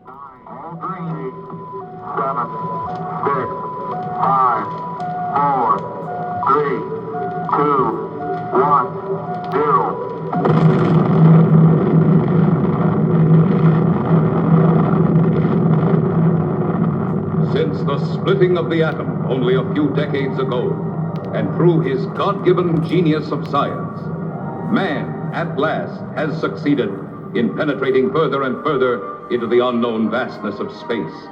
All green. 7, 6, 5, 4, 3, 2, 1, 0. Since the splitting of the atom only a few decades ago, and through his God-given genius of science, man, at last, has succeeded in penetrating further and further into the unknown vastness of space.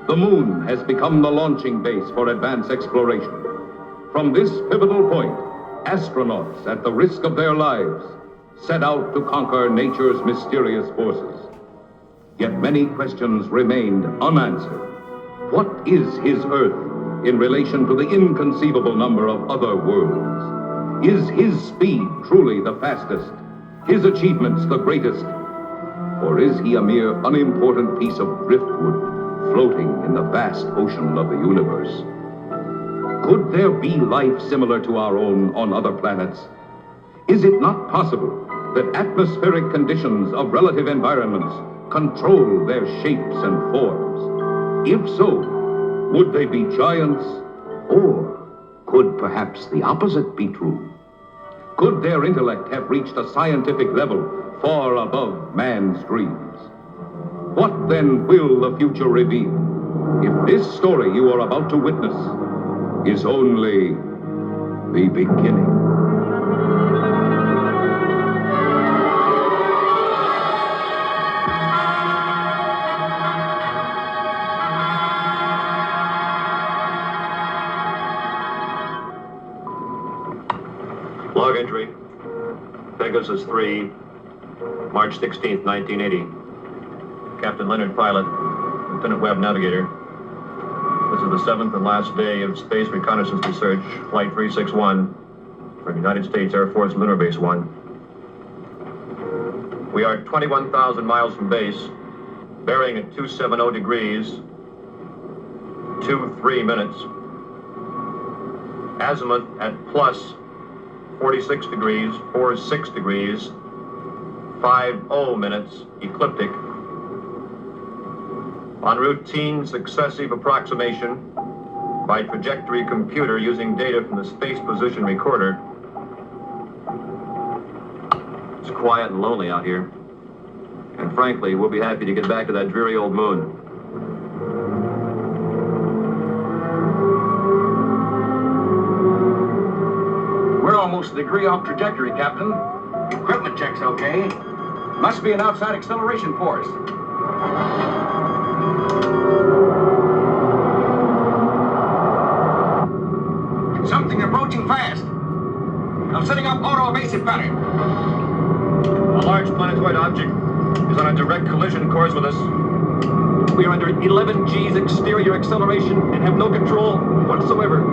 The moon has become the launching base for advanced exploration. From this pivotal point, astronauts, at the risk of their lives, set out to conquer nature's mysterious forces. Yet many questions remained unanswered. What is his Earth in relation to the inconceivable number of other worlds? Is his speed truly the fastest, his achievements the greatest? Or is he a mere unimportant piece of driftwood floating in the vast ocean of the universe? Could there be life similar to our own on other planets? Is it not possible that atmospheric conditions of relative environments control their shapes and forms? If so, would they be giants? Or could perhaps the opposite be true? Could their intellect have reached a scientific level far above man's dreams? What then will the future reveal if this story you are about to witness is only the beginning? Log entry, Pegasus 3, March 16th, 1980. Captain Leonard, pilot. Lieutenant Webb, navigator. This is the 7th and last day of Space Reconnaissance Research, Flight 361, from United States Air Force Lunar Base 1. We are 21,000 miles from base, bearing at 270 degrees, 23 minutes. Azimuth at plus 46 degrees, 46 degrees, 50 minutes, ecliptic. On routine successive approximation by trajectory computer using data from the Space Position Recorder. It's quiet and lonely out here. And frankly, we'll be happy to get back to that dreary old moon. Almost a degree off trajectory, Captain. Equipment check's okay. Must be an outside acceleration force. Something approaching fast. I'm setting up auto evasive pattern. A large planetoid object is on a direct collision course with us. We are under 11 G's exterior acceleration and have no control whatsoever.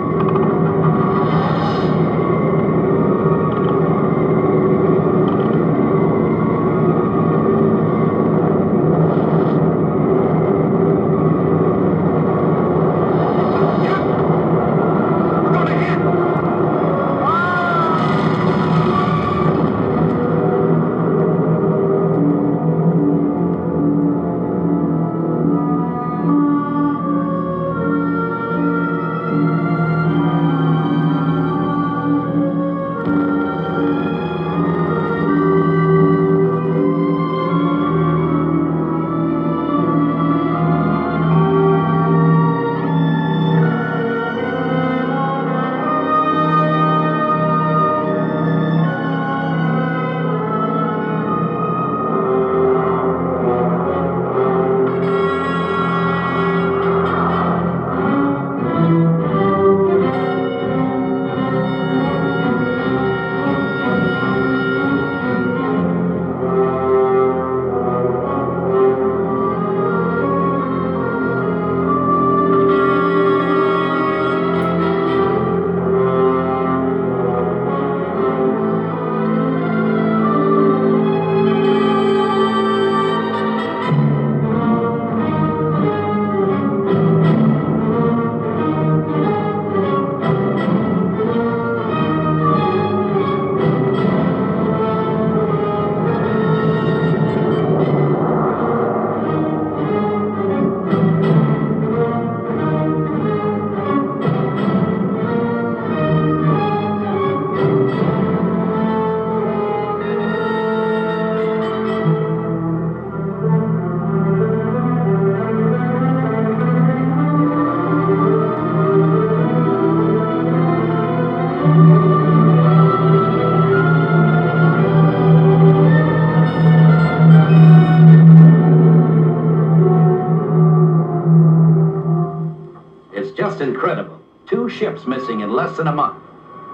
incredible. 2 ships missing in less than a month.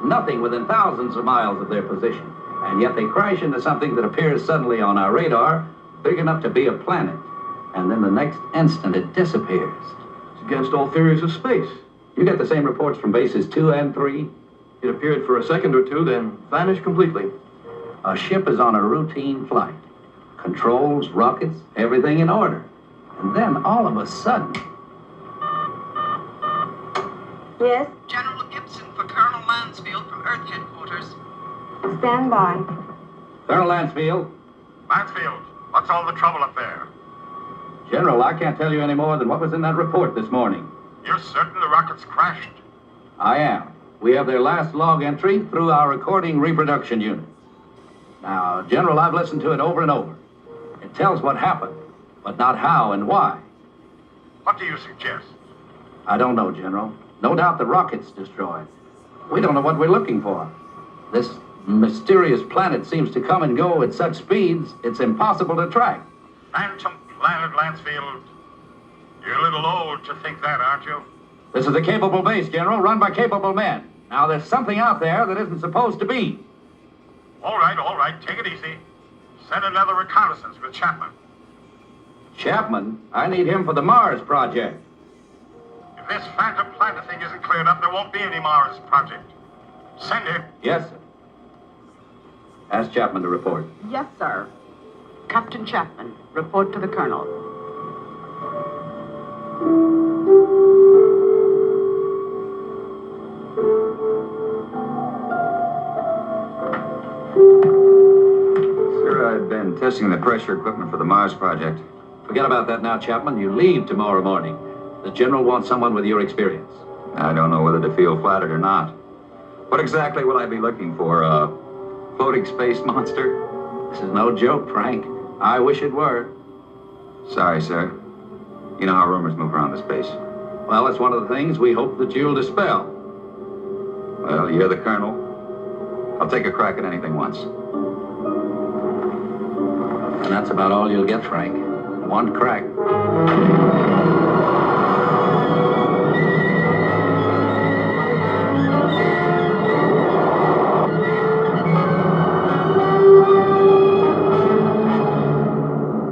Nothing within thousands of miles of their position. And yet they crash into something that appears suddenly on our radar, big enough to be a planet. And then the next instant it disappears. It's against all theories of space. You get the same reports from bases 2 and 3? It appeared for a second or two, then vanished completely. A ship is on a routine flight. Controls, rockets, everything in order. And then all of a sudden... Yes? General Gibson for Colonel Mansfield from Earth Headquarters. Stand by. Colonel Lansfield. Mansfield, what's all the trouble up there? General, I can't tell you any more than what was in that report this morning. You're certain the rockets crashed? I am. We have their last log entry through our recording reproduction unit. Now, General, I've listened to it over and over. It tells what happened, but not how and why. What do you suggest? I don't know, General. No doubt the rocket's destroyed. We don't know what we're looking for. This mysterious planet seems to come and go at such speeds, it's impossible to track. Phantom planet, Lansfield. You're a little old to think that, aren't you? This is a capable base, General, run by capable men. Now, there's something out there that isn't supposed to be. All right. Take it easy. Send another reconnaissance with Chapman. Chapman? I need him for the Mars project. If this phantom planet thing isn't cleared up, there won't be any Mars project. Send him. Yes, sir. Ask Chapman to report. Yes, sir. Captain Chapman, report to the Colonel. Sir, I've been testing the pressure equipment for the Mars project. Forget about that now, Chapman. You leave tomorrow morning. The General wants someone with your experience. I don't know whether to feel flattered or not. What exactly will I be looking for? A floating space monster? This is no joke, Frank. I wish it were. Sorry, sir. You know how rumors move around the space. Well, it's one of the things we hope that you'll dispel. Well, you're the colonel. I'll take a crack at anything once. And that's about all you'll get, Frank. One crack.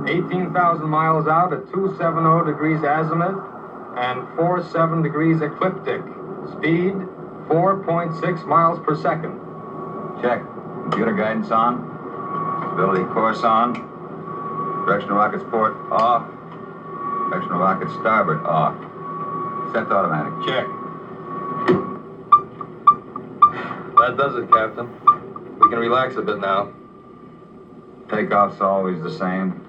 18,000 miles out at 270 degrees azimuth and 47 degrees ecliptic. Speed 4.6 miles per second. Check. Computer guidance on. Stability course on. Directional rockets port off. Directional rockets starboard off. Set to automatic. Check. That does it, Captain. We can relax a bit now. Takeoff's always the same.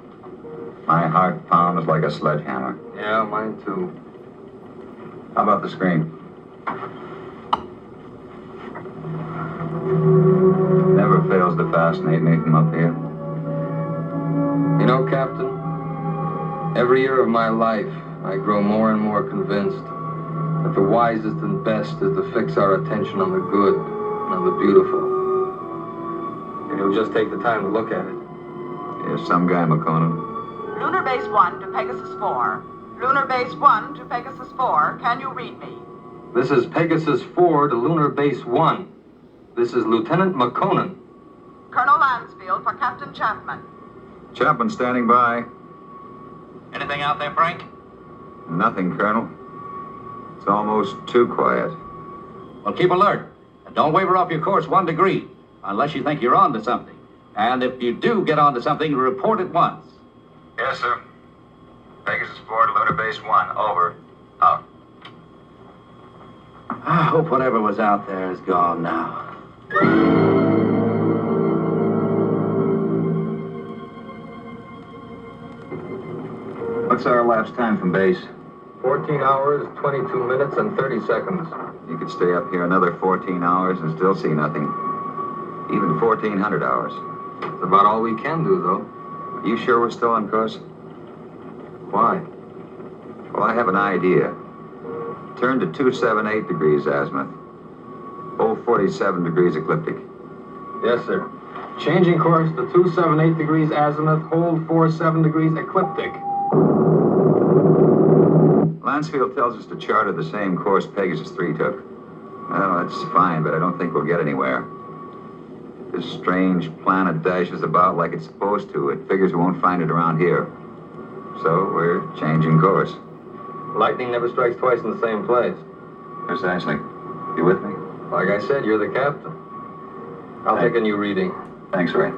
My heart pounds like a sledgehammer. Yeah, mine too. How about the screen? Never fails to fascinate me from up here. You know, Captain, every year of my life, I grow more and more convinced that the wisest and best is to fix our attention on the good and on the beautiful. And you'll just take the time to look at it. You're some guy, McConan. Lunar Base 1 to Pegasus 4. Lunar Base 1 to Pegasus 4. Can you read me? This is Pegasus 4 to Lunar Base 1. This is Lieutenant McConan. Colonel Lansfield for Captain Chapman. Chapman standing by. Anything out there, Frank? Nothing, Colonel. It's almost too quiet. Well, keep alert. And don't waver off your course 1 degree, unless you think you're on to something. And if you do get on to something, report at once. Yes, sir. Pegasus 4 to Lunar Base 1. Over. Out. I hope whatever was out there is gone now. What's our elapsed time from base? 14 hours, 22 minutes, and 30 seconds. You could stay up here another 14 hours and still see nothing. Even 1,400 hours. It's about all we can do, though. Are you sure we're still on course? Why? Well, I have an idea. Turn to 278 degrees azimuth. Hold 47 degrees ecliptic. Yes, sir. Changing course to 278 degrees azimuth, hold 47 degrees ecliptic. Clansfield tells us to charter the same course Pegasus 3 took. Well, that's fine, but I don't think we'll get anywhere. This strange planet dashes about like it's supposed to. It figures we won't find it around here. So we're changing course. Lightning never strikes twice in the same place. Precisely. You with me? Like I said, you're the captain. I'll take a new reading. Thanks, Ray.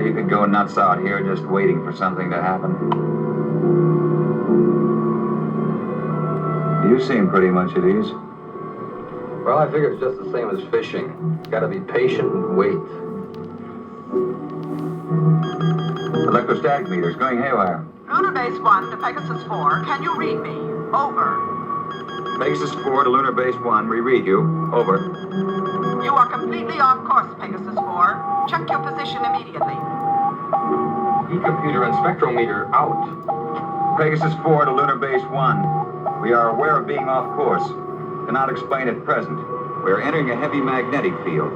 You could go nuts out here just waiting for something to happen. You seem pretty much at ease. Well, I figure it's just the same as fishing. Gotta be patient and wait. Electrostatic meters going haywire. Lunar Base 1 to Pegasus 4, can you read me? Over. Pegasus 4 to Lunar Base 1, we read you. Over. You are completely off course, Pegasus 4. Check your position immediately. E-computer and spectrometer out. Pegasus 4 to Lunar Base 1. We are aware of being off course. Cannot explain at present. We are entering a heavy magnetic field.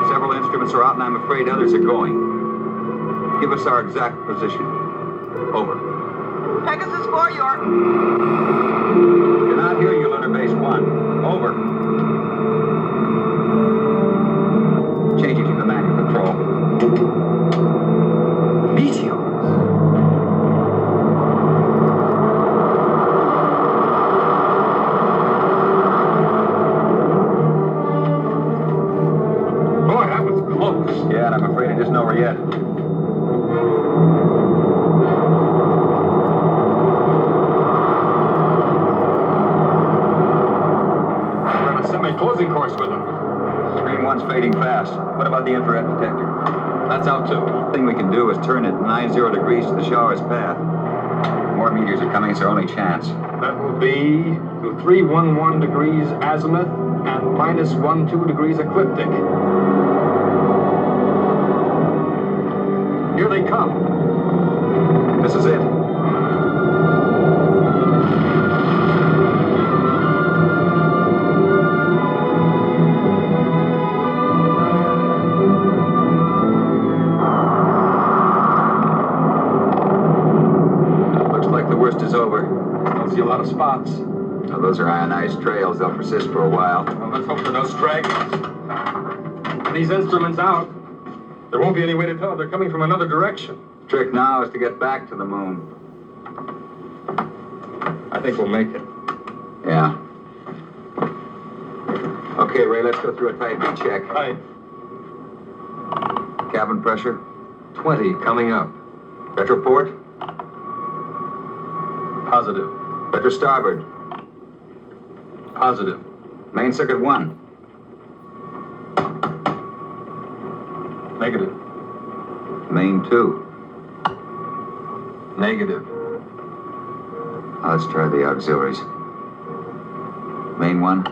Several instruments are out and I'm afraid others are going. Give us our exact position. Over. Pegasus 4, you're... Cannot hear you, Lunar Base 1. Over. Changing to the manual control. Meteors. Boy, that was close. Yeah, and I'm afraid it isn't over yet. We're on a semi-closing course with them. Screen 1's fading fast. What about the infrared detector? That's out too. The thing we can do is turn it 90 degrees to the shower's path. More meteors are coming, it's our only chance. That will be to 311 degrees azimuth and minus 12 degrees ecliptic. Here they come. This is it. Looks like the worst is over. Don't see a lot of spots. Now, those are ionized trails. They'll persist for a while. Well, let's hope for no stragglers. With these instruments out, there won't be any way to tell if they're coming from another direction. Trick now is to get back to the moon. I think we'll make it. Yeah. Okay, Ray, let's go through a tight beat check. Right. Cabin pressure. 20 coming up. Retroport. Positive. Retro starboard. Positive. Main circuit 1. Negative. Main 2. Negative. Now let's try the auxiliaries. Main 1.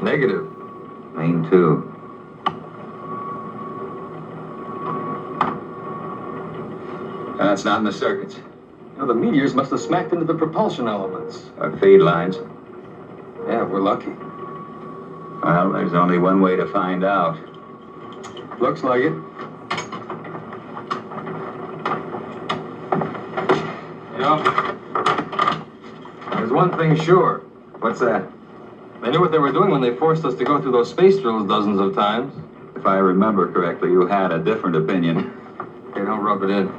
Negative. Main 2. That's not in the circuits. You know, the meteors must have smacked into the propulsion elements. Our feed lines. Yeah, we're lucky. Well, there's only one way to find out. Looks like it. You know, there's one thing sure. What's that? They knew what they were doing when they forced us to go through those space drills dozens of times. If I remember correctly, you had a different opinion. They don't rub it in.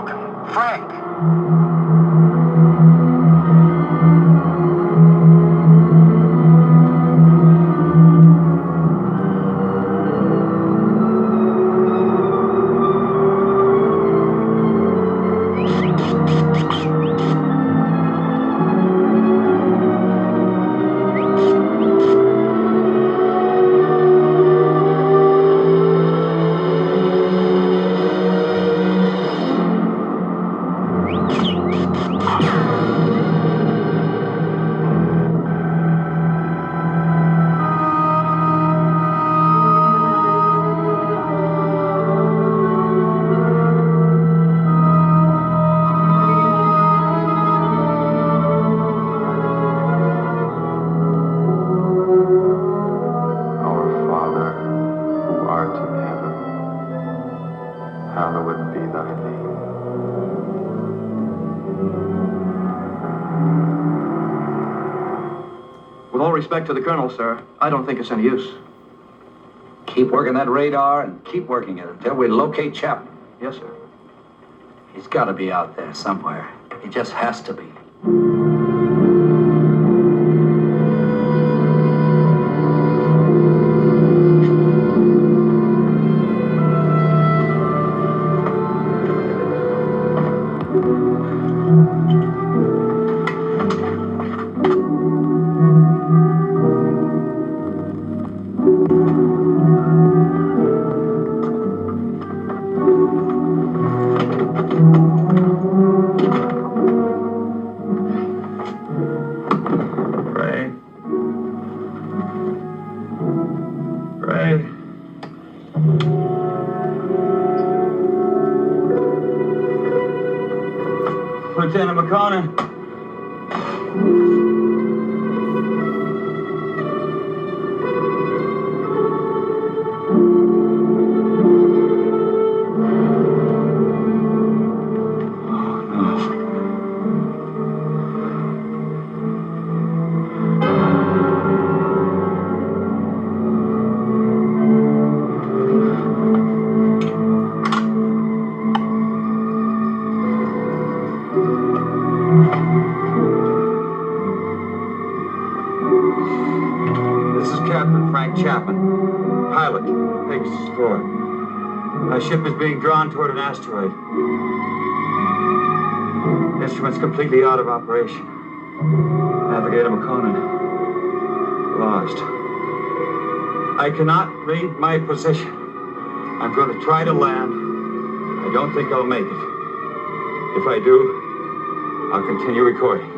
broken. Frank! Our Father, who art in heaven, hallowed be thy name. With all respect to the Colonel, sir, I don't think it's any use. Keep working that radar and keep working it until we locate Chapman. Yes, sir. He's got to be out there somewhere. He just has to be. Ray. Ray. Lieutenant McConan. This is Captain Frank Chapman, pilot, Pegasus 4. Our ship is being drawn toward an asteroid. Instruments completely out of operation. Navigator McConan, lost. I cannot read my position. I'm going to try to land. I don't think I'll make it. If I do, I'll continue recording.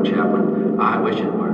true, Chaplain. I wish it were.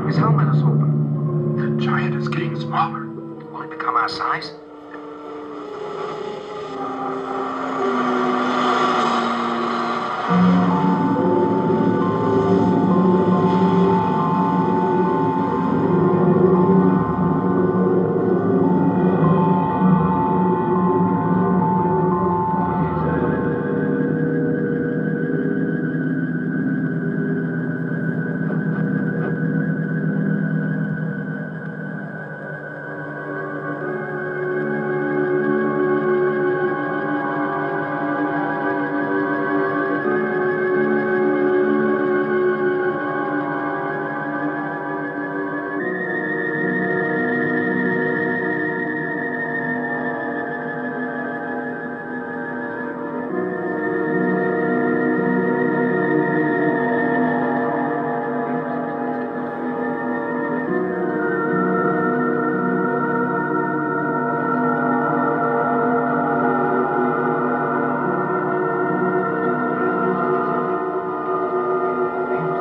His helmet is open. The giant is getting smaller. Will it become our size?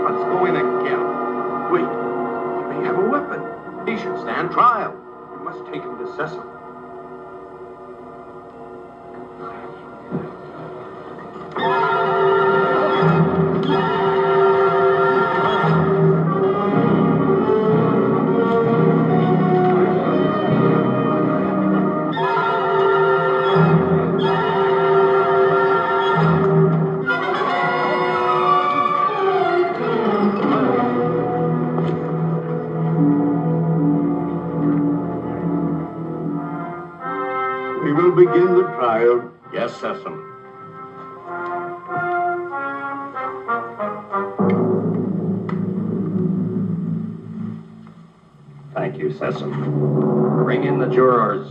Let's go in and get him. Wait, he may have a weapon. He should stand trial. We must take him to Cecil. We will begin the trial. Yes, Cecil. Thank you, Cecil. Bring in the jurors.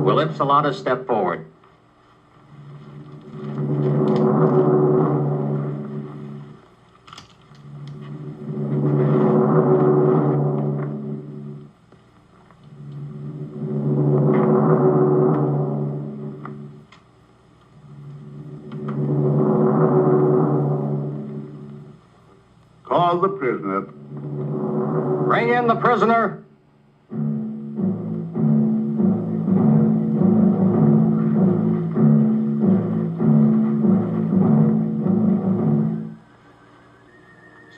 Will Ipsilata step forward? Call the prisoner. Bring in the prisoner.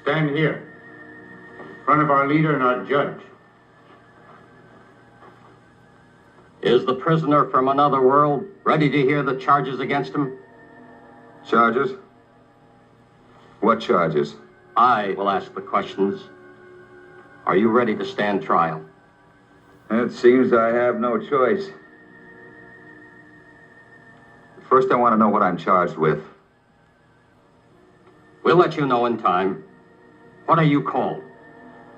Stand here, in front of our leader and our judge. Is the prisoner from another world ready to hear the charges against him? Charges? What charges? I will ask the questions. Are you ready to stand trial? It seems I have no choice. First, I want to know what I'm charged with. We'll let you know in time. What are you called?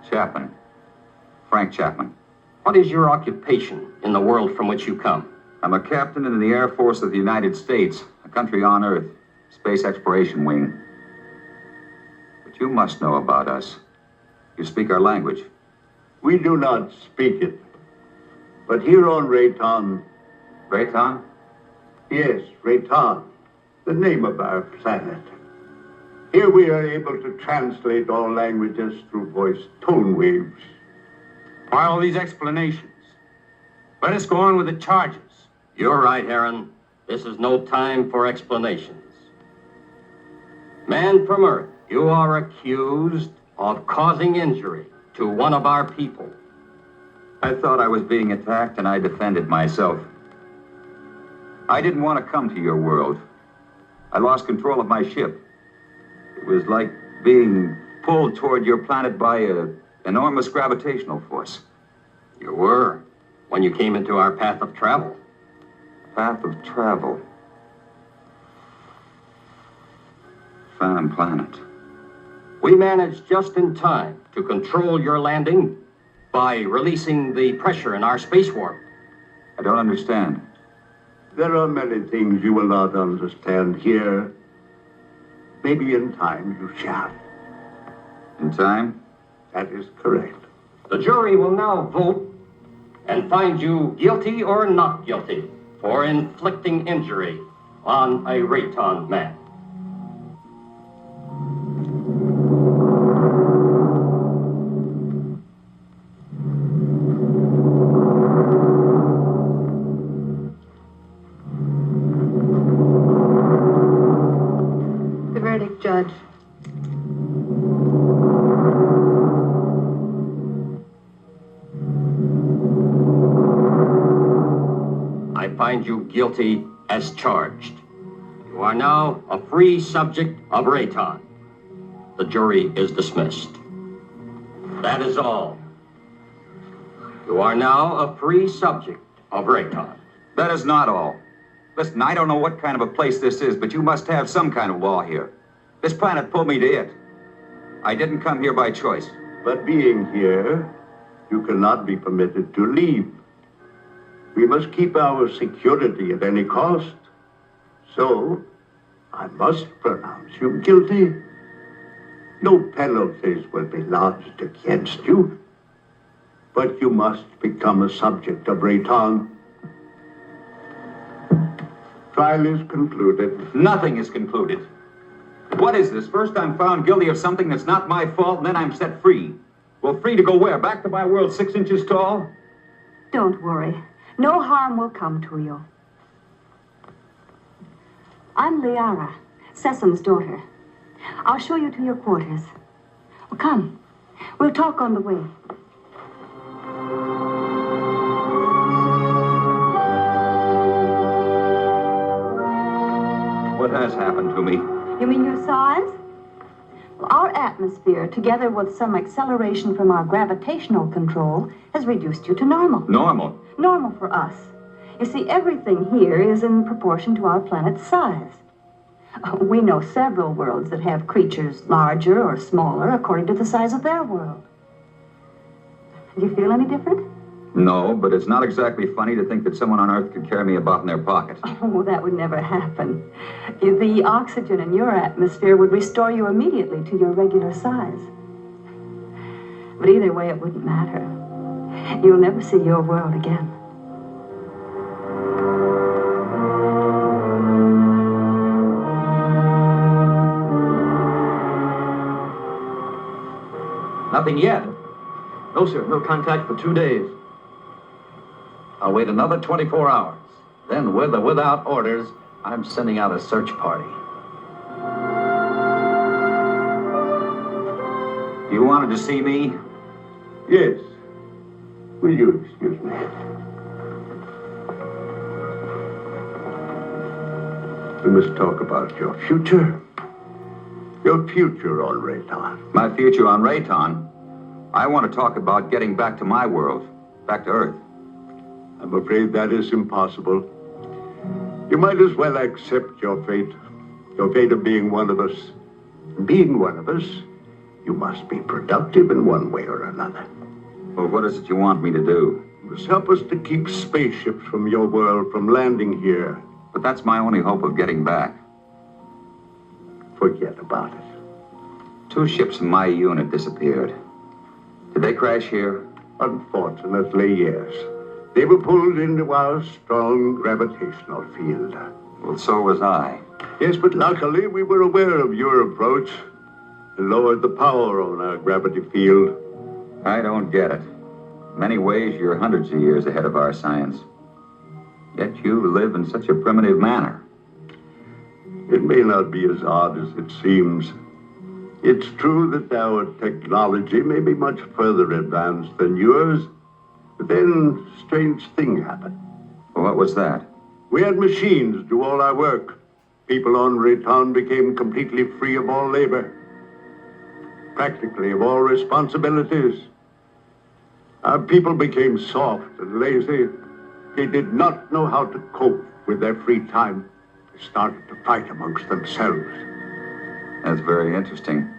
Chapman. Frank Chapman. What is your occupation in the world from which you come? I'm a captain in the Air Force of the United States, a country on Earth, Space Exploration Wing. But you must know about us. You speak our language. We do not speak it. But here on Rayton... Rayton? Yes, Rayton, the name of our planet. Here we are able to translate all languages through voice tone waves. Why all these explanations? Let us go on with the charges. You're right, Heron. This is no time for explanations. Man from Earth, you are accused of causing injury to one of our people. I thought I was being attacked and I defended myself. I didn't want to come to your world. I lost control of my ship. It was like being pulled toward your planet by an enormous gravitational force. You were, when you came into our path of travel. Path of travel. Phantom planet. We managed just in time to control your landing by releasing the pressure in our space warp. I don't understand. There are many things you will not understand here. Maybe in time you shall. In time? That is correct. The jury will now vote and find you guilty or not guilty for inflicting injury on a Rayton man. The verdict, Judge. I find you guilty as charged. You are now a free subject of Rayton. The jury is dismissed. That is all. You are now a free subject of Rayton. That is not all. Listen, I don't know what kind of a place this is, but you must have some kind of law here. This planet pulled me to it. I didn't come here by choice. But being here, you cannot be permitted to leave. We must keep our security at any cost. So, I must pronounce you guilty. No penalties will be lodged against you. But you must become a subject of Rayton. Trial is concluded. Nothing is concluded. What is this? First I'm found guilty of something that's not my fault, and then I'm set free. Well, free to go where? Back to my world 6 inches tall? Don't worry. No harm will come to you. I'm Liara, Sesam's daughter. I'll show you to your quarters. Well, come. We'll talk on the way. What has happened to me? You mean your size? Well, our atmosphere, together with some acceleration from our gravitational control, has reduced you to normal. Normal? Normal for us. You see, everything here is in proportion to our planet's size. We know several worlds that have creatures larger or smaller according to the size of their world. Do you feel any different? No, but it's not exactly funny to think that someone on Earth could carry me about in their pocket. Oh, that would never happen. The oxygen in your atmosphere would restore you immediately to your regular size. But either way, it wouldn't matter. You'll never see your world again. Nothing yet. No, sir. No contact for 2 days. I'll wait another 24 hours. Then, with or without orders, I'm sending out a search party. You wanted to see me? Yes. Will you excuse me? We must talk about your future. Your future on Rayton. My future on Rayton? I want to talk about getting back to my world, back to Earth. I'm afraid that is impossible. You might as well accept your fate of being one of us. Being one of us, you must be productive in one way or another. Well, what is it you want me to do? You must help us to keep spaceships from your world from landing here. But that's my only hope of getting back. Forget about it. 2 ships in my unit disappeared. Did they crash here? Unfortunately, yes. They were pulled into our strong gravitational field. Well, so was I. Yes, but luckily we were aware of your approach and lowered the power on our gravity field. I don't get it. In many ways, you're hundreds of years ahead of our science. Yet you live in such a primitive manner. It may not be as odd as it seems. It's true that our technology may be much further advanced than yours, but then a strange thing happened. Well, what was that? We had machines do all our work. People on Rayton became completely free of all labor, practically of all responsibilities. Our people became soft and lazy. They did not know how to cope with their free time. They started to fight amongst themselves. That's very interesting.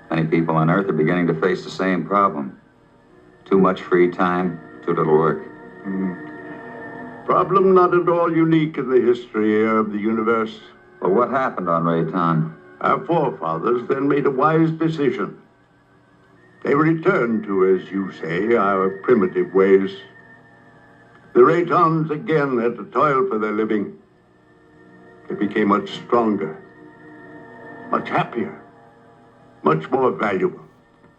Many people on Earth are beginning to face the same problem. Too much free time, too little work. Problem not at all unique in the history of the universe. Well, what happened on Rayton? Our forefathers then made a wise decision. They returned to, as you say, our primitive ways. The Raytons again had to toil for their living. They became much stronger, much happier, much more valuable.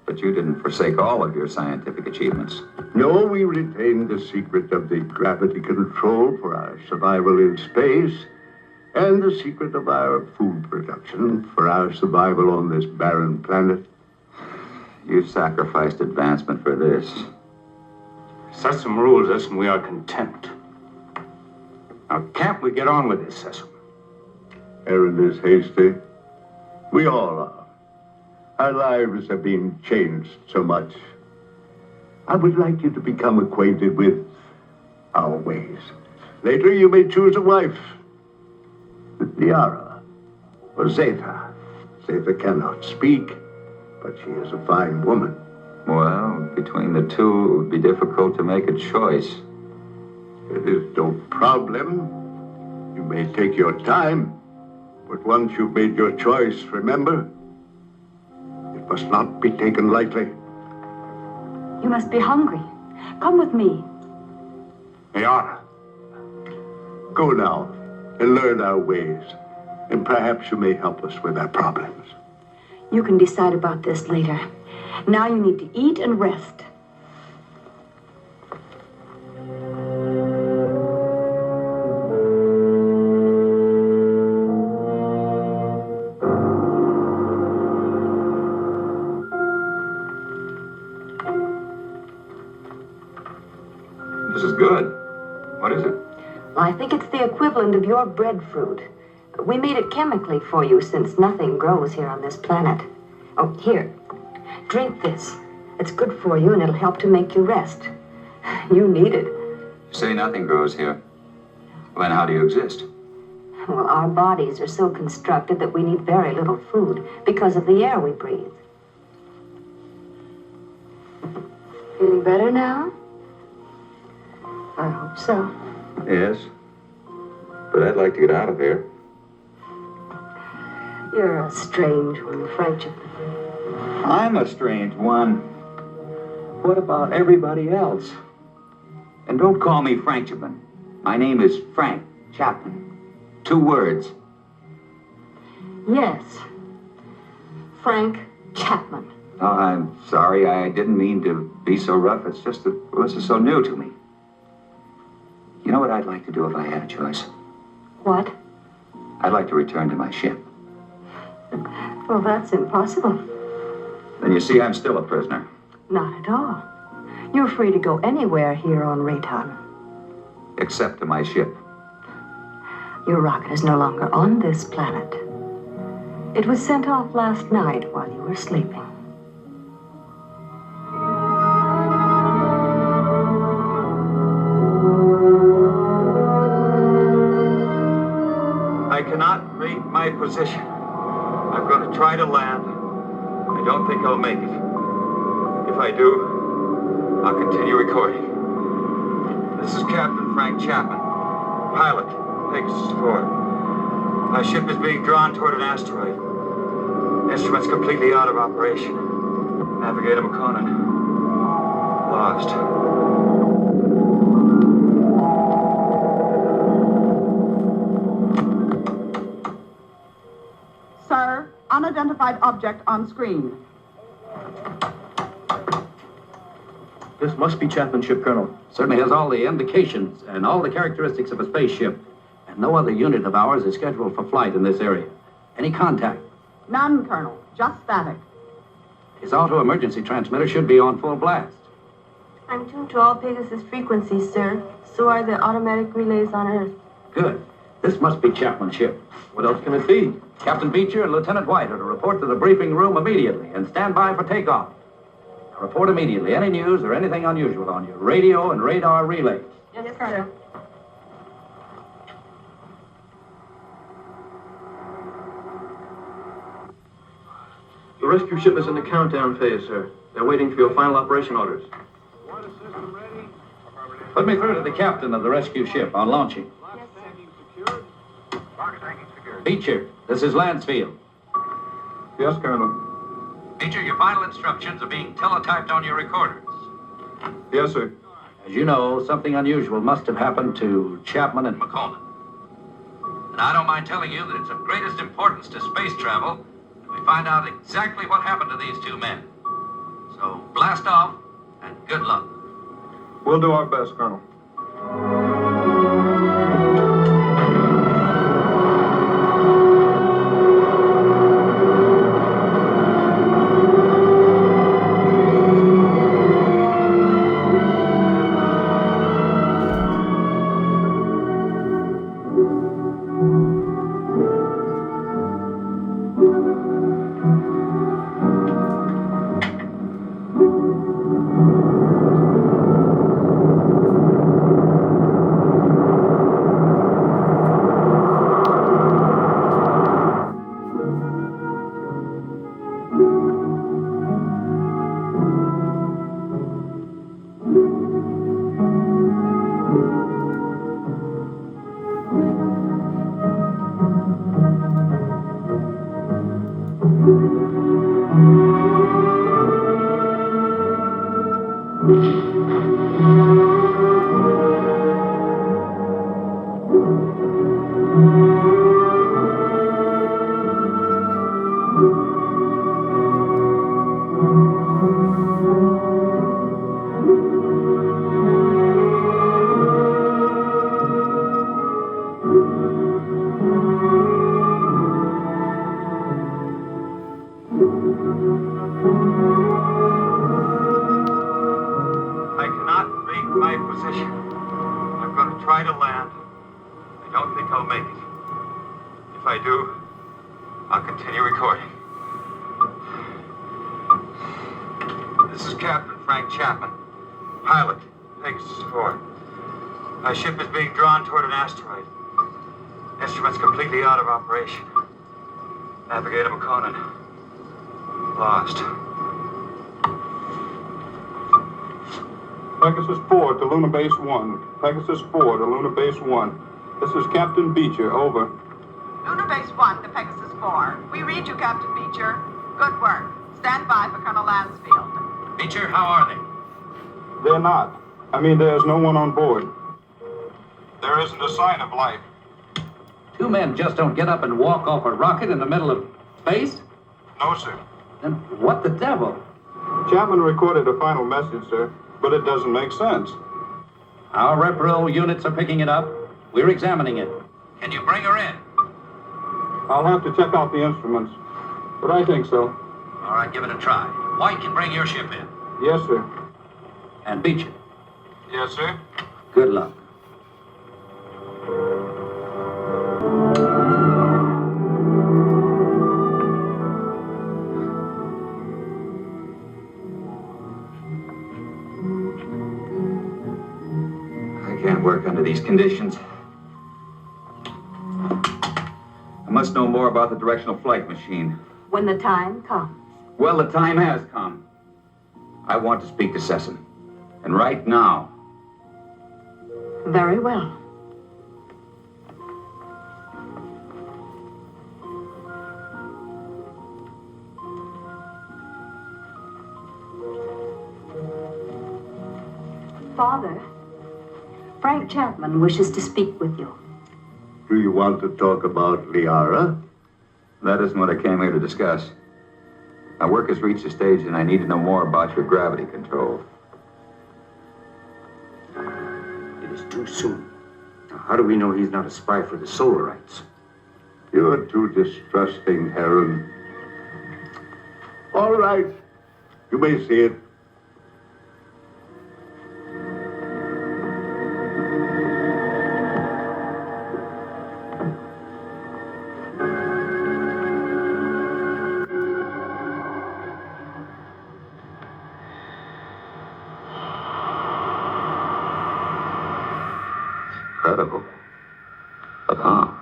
But you didn't forsake all of your scientific achievements. No, we retained the secret of the gravity control for our survival in space, and the secret of our food production for our survival on this barren planet. You've sacrificed advancement for this. Sesame rules us and we are content. Now, can't we get on with this, Sesame? Errand is hasty. We all are. Our lives have been changed so much. I would like you to become acquainted with our ways. Later, you may choose a wife. Liara or Zeta. Zeta cannot speak, but she is a fine woman. Well, between the two, it would be difficult to make a choice. It is no problem. You may take your time, but once you've made your choice, remember, it must not be taken lightly. You must be hungry. Come with me. Liara, go now and learn our ways, and perhaps you may help us with our problems. You can decide about this later. Now you need to eat and rest. This is good. What is it? I think it's the equivalent of your breadfruit. We made it chemically for you since nothing grows here on this planet. Oh, here. Drink this. It's good for you and it'll help to make you rest. You need it. You say nothing grows here. Well, then how do you exist? Well, our bodies are so constructed that we need very little food because of the air we breathe. Feeling better now? I hope so. Yes. But I'd like to get out of here. You're a strange one, Frank. I'm a strange one. What about everybody else? And don't call me Frank Chapman. My name is Frank Chapman. 2 words. Yes. Frank Chapman. Oh, I'm sorry. I didn't mean to be so rough. It's just that this is so new to me. You know what I'd like to do if I had a choice? What? I'd like to return to my ship. Well, that's impossible. Then you see, I'm still a prisoner. Not at all. You're free to go anywhere here on Rayton. Except to my ship. Your rocket is no longer on this planet. It was sent off last night while you were sleeping. I cannot rate my position. I'm going to try to land. I don't think I'll make it. If I do, I'll continue recording. This is Captain Frank Chapman, pilot, Pegasus 4. My ship is being drawn toward an asteroid. Instruments completely out of operation. Navigator McConan. Lost. Sir, unidentified object on screen. This must be Chapman's ship, Colonel. Certainly has all the indications and all the characteristics of a spaceship. And no other unit of ours is scheduled for flight in this area. Any contact? None, Colonel. Just static. His auto emergency transmitter should be on full blast. I'm tuned to all Pegasus frequencies, sir. So are the automatic relays on Earth. Good. This must be Chapman's ship. What else can it be? Captain Beecher and Lieutenant White are to report to the briefing room immediately and stand by for takeoff. Now report immediately any news or anything unusual on your radio and radar relays. Yes, sir. The rescue ship is in the countdown phase, sir. They're waiting for your final operation orders. Put me through to the captain of the rescue ship on launching. Beecher, this is Lansfield. Yes, Colonel. Beecher, your final instructions are being teletyped on your recorders. Yes, sir. As you know, something unusual must have happened to Chapman and McConan. And I don't mind telling you that it's of greatest importance to space travel that we find out exactly what happened to these two men. So blast off and good luck. We'll do our best, Colonel. I cannot rate my position. I'm going to try to land. I don't think I'll make it. If I do, I'll continue recording. This is Captain Frank Chapman, pilot, Pegasus 4. My ship is being drawn toward an asteroid. Instruments completely out of operation. Navigator McConan. Lost. Pegasus 4 to Lunar Base 1. Pegasus 4 to Lunar Base 1. This is Captain Beecher, over. Lunar Base 1 to Pegasus 4. We read you, Captain Beecher. Good work. Stand by for Colonel Lansfield. Beecher, how are they? They're not. I mean, there's no one on board. There isn't a sign of life. Two men just don't get up and walk off a rocket in the middle of space? No, sir. Then what the devil? Chapman recorded a final message, sir, but it doesn't make sense. Our repro units are picking it up. We're examining it. Can you bring her in? I'll have to check out the instruments, but I think so. All right, give it a try. White can bring your ship in. Yes, sir. And Beecher. Yes, sir. Good luck. can't work under these conditions. I must know more about the directional flight machine. When the time comes. Well, the time has come. I want to speak to Sesson. And right now. Very well. Father, Frank Chapman wishes to speak with you. Do you want to talk about Liara? That isn't what I came here to discuss. My work has reached a stage and I need to know more about your gravity control. It is too soon. Now, how do we know he's not a spy for the Solarites? You're too distrusting, Heron. All right. You may see it. Incredible. But how?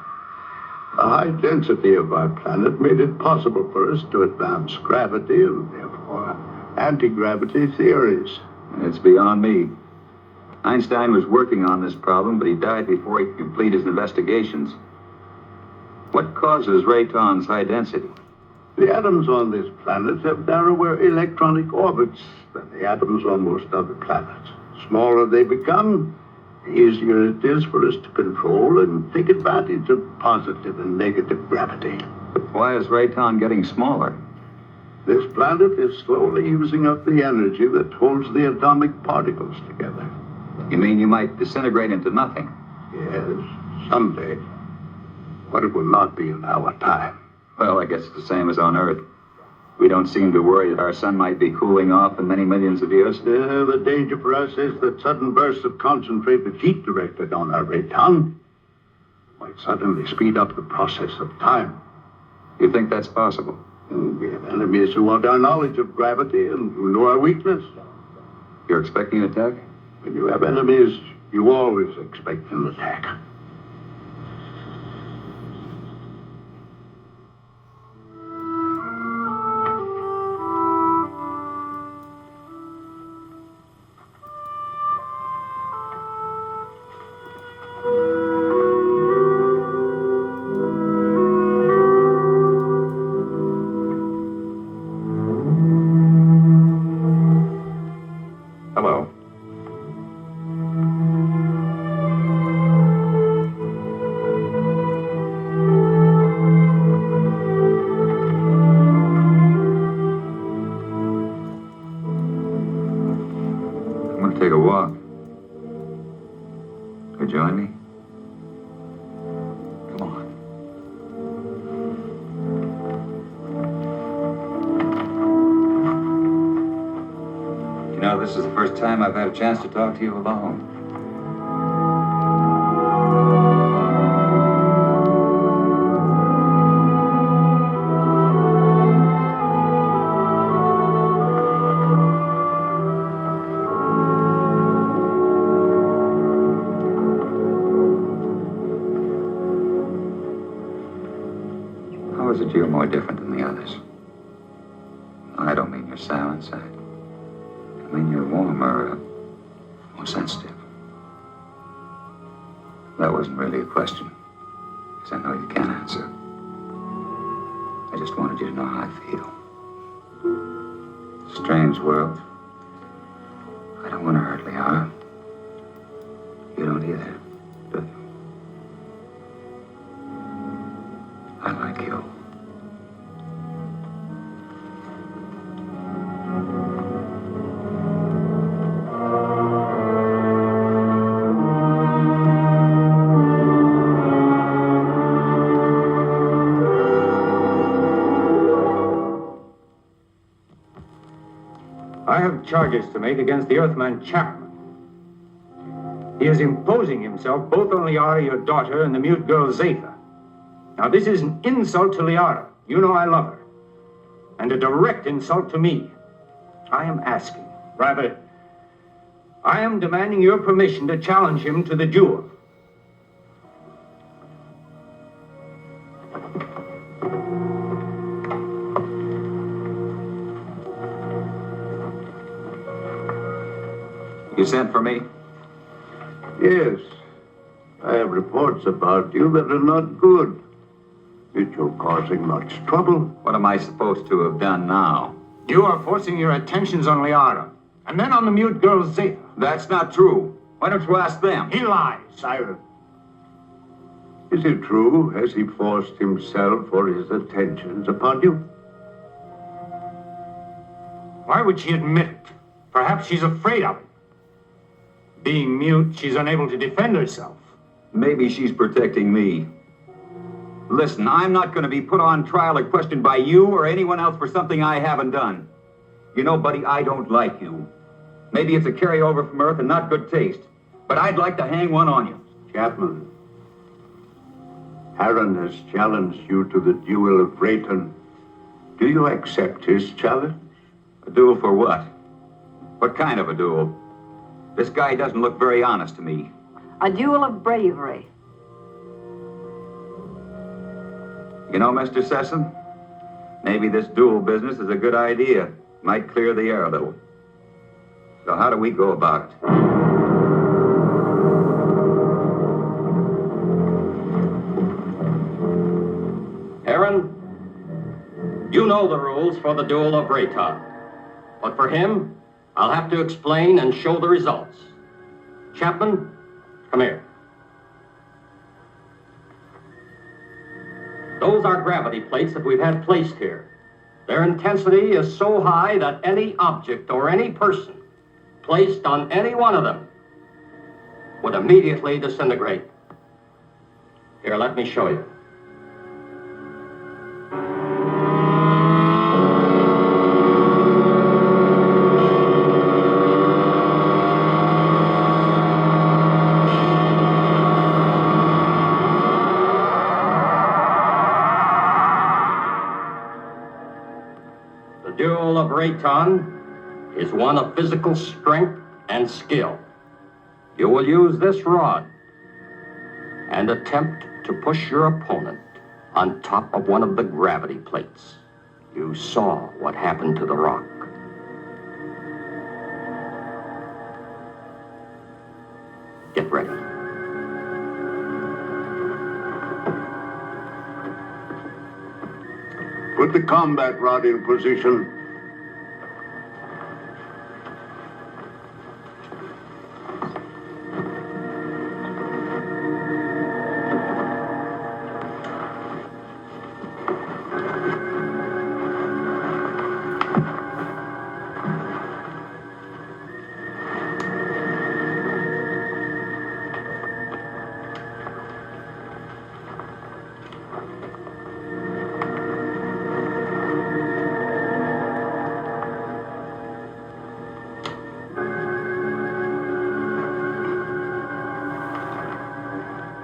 The high density of our planet made it possible for us to advance gravity and therefore anti-gravity theories. It's beyond me. Einstein was working on this problem, but he died before he could complete his investigations. What causes Rayton's high density? The atoms on this planet have narrower electronic orbits than the atoms on most other planets. Smaller they become, the easier it is for us to control and take advantage of positive and negative gravity. But why is Rayton getting smaller? This planet is slowly using up the energy that holds the atomic particles together. You mean you might disintegrate into nothing? Yes, someday. But it will not be in our time. Well, I guess it's the same as on Earth. We don't seem to worry that our sun might be cooling off in many millions of years. The danger for us is that sudden bursts of concentrated heat directed on our Rayton might suddenly speed up the process of time. You think that's possible? We have enemies who want our knowledge of gravity and who know our weakness. You're expecting an attack? When you have enemies, you always expect an attack. Hello. I'm going to take a walk. You join me? Come on. You know, this is the first time I've had a chance to talk to you alone. How is it you're more different than the others? I don't mean you're sour inside. I mean you're warmer, more sensitive. That wasn't really a question, because I know you can't answer. I just wanted you to know how I feel. Strange world. I don't want to hurt Liara. You don't either, do you? I like you. I have charges to make against the Earthman Chapman. He is imposing himself both on Liara, your daughter, and the mute girl Zeta. Now, this is an insult to Liara. You know I love her. And a direct insult to me. I am asking, rather, I am demanding your permission to challenge him to the duel. You sent for me? Yes. I have reports about you that are not good. That you're causing much trouble. What am I supposed to have done now? You are forcing your attentions on Liara, and then on the mute girl Zeta. That's not true. Why don't you ask them? He lies. Siren. Is it true? Has he forced himself or his attentions upon you? Why would she admit it? Perhaps she's afraid of it. Being mute, she's unable to defend herself. Maybe she's protecting me. Listen, I'm not going to be put on trial or questioned by you or anyone else for something I haven't done. You know, buddy, I don't like you. Maybe it's a carryover from Earth and not good taste, but I'd like to hang one on you. Chapman, Aaron has challenged you to the duel of Rayton. Do you accept his challenge? A duel for what? What kind of a duel? This guy doesn't look very honest to me. A duel of bravery. You know, Mr. Sessom, maybe this duel business is a good idea. Might clear the air a little. So how do we go about it? Aaron, you know the rules for the duel of Rayton. But for him, I'll have to explain and show the results. Chapman, come here. Those are gravity plates that we've had placed here. Their intensity is so high that any object or any person placed on any one of them would immediately disintegrate. Here, let me show you. The duel of Rayton is one of physical strength and skill. You will use this rod and attempt to push your opponent on top of one of the gravity plates. You saw what happened to the rock. Get ready. Put the combat rod in position.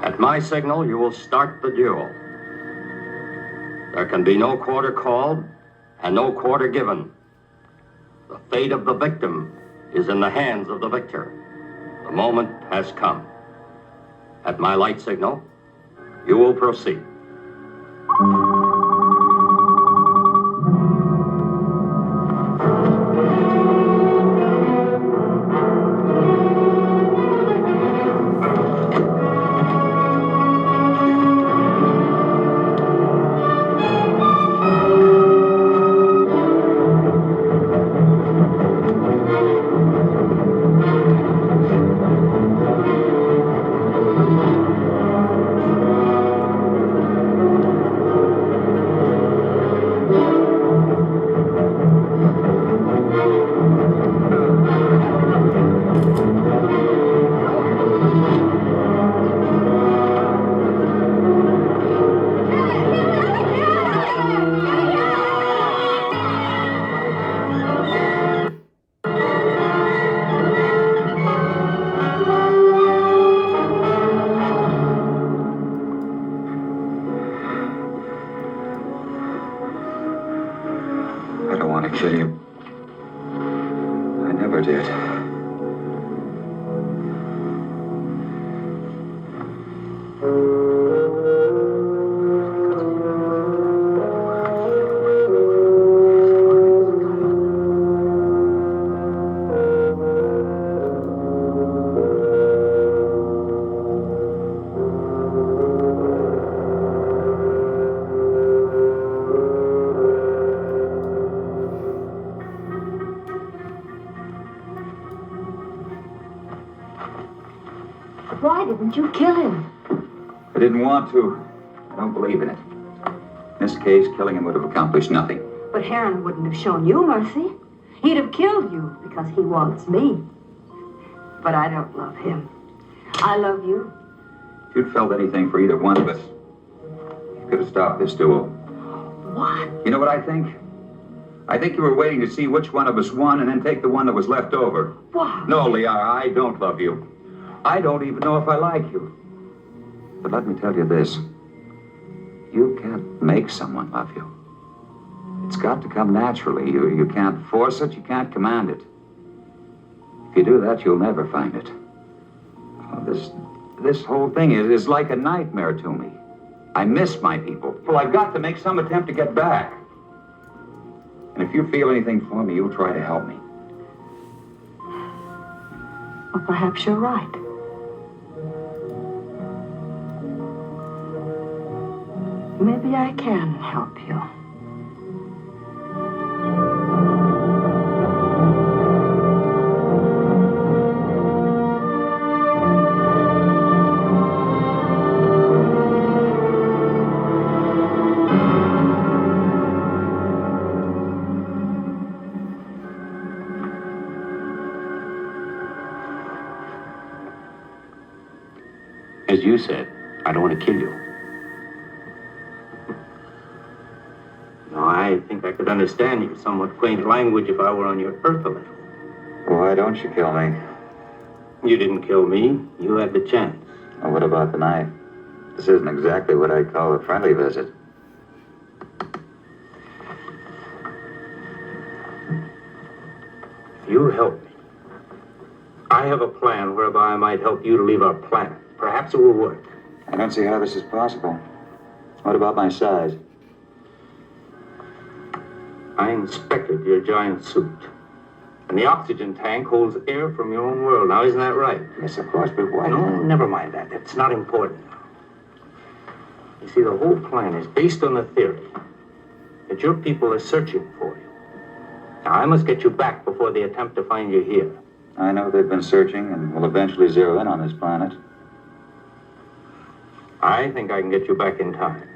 At my signal, you will start the duel. There can be no quarter called and no quarter given. The fate of the victim is in the hands of the victor. The moment has come. At my light signal, you will proceed. Why didn't you kill him? I didn't want to. I don't believe in it. In this case, killing him would have accomplished nothing. But Heron wouldn't have shown you mercy. He'd have killed you because he wants me. But I don't love him. I love you. If you'd felt anything for either one of us, you could have stopped this duel. What? You know what I think? I think you were waiting to see which one of us won and then take the one that was left over. What? No, Liara, I don't love you. I don't even know if I like you. But let me tell you this. You can't make someone love you. It's got to come naturally. You can't force it, you can't command it. If you do that, you'll never find it. Oh, this whole thing is like a nightmare to me. I miss my people. Well, I've got to make some attempt to get back. And if you feel anything for me, you'll try to help me. Well, perhaps you're right. Maybe I can help you. As you said, I don't want to kill you. No, I think I could understand your somewhat quaint language if I were on your Earth level. Why don't you kill me? You didn't kill me. You had the chance. Well, what about the knife? This isn't exactly what I'd call a friendly visit. You help me. I have a plan whereby I might help you to leave our planet. Perhaps it will work. I don't see how this is possible. What about my size? I inspected your giant suit. And the oxygen tank holds air from your own world. Now, isn't that right? Yes, of course, but why? No, never mind that. It's not important. You see, the whole plan is based on the theory that your people are searching for you. Now, I must get you back before they attempt to find you here. I know they've been searching and will eventually zero in on this planet. I think I can get you back in time.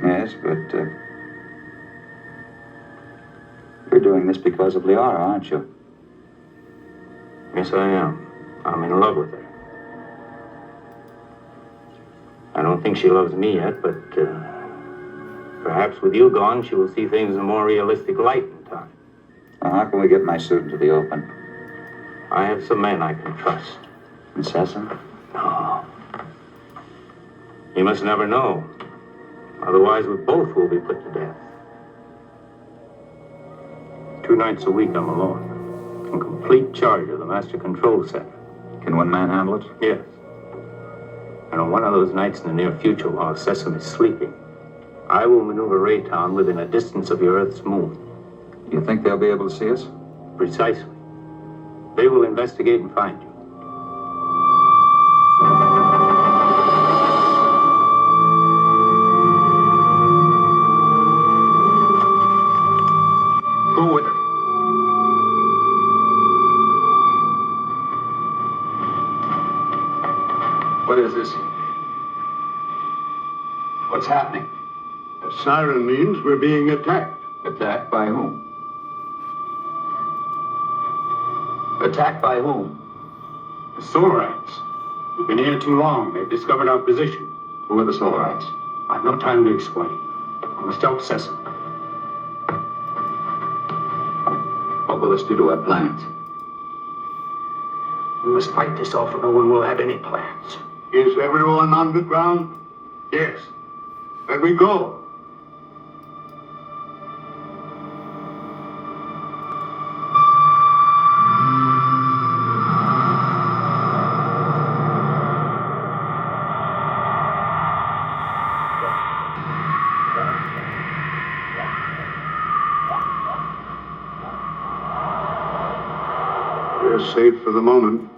Yes, but you're doing this because of Liara, aren't you? Yes, I am. I'm in love with her. I don't think she loves me yet, but perhaps with you gone, she will see things in a more realistic light in time. Well, how can we get my suit into the open? I have some men I can trust. Incessant? No. You must never know. Otherwise, we both will be put to death. 2 nights a week, I'm alone. In complete charge of the master control center. Can one man handle it? Yes. And on one of those nights in the near future, while Sesame's sleeping, I will maneuver Raytown within a distance of your Earth's moon. You think they'll be able to see us? Precisely. They will investigate and find you. Go with her. What is this? What's happening? The siren means we're being attacked. Attacked by whom? Attacked by whom? The Solarites. We've been here too long. They've discovered our position. Who are the Solarites? I've no time to explain. I must help Sesame. What will this do to our plans? We must fight this off or no one will have any plans. Is everyone underground? Yes. Then we go. We're safe for the moment.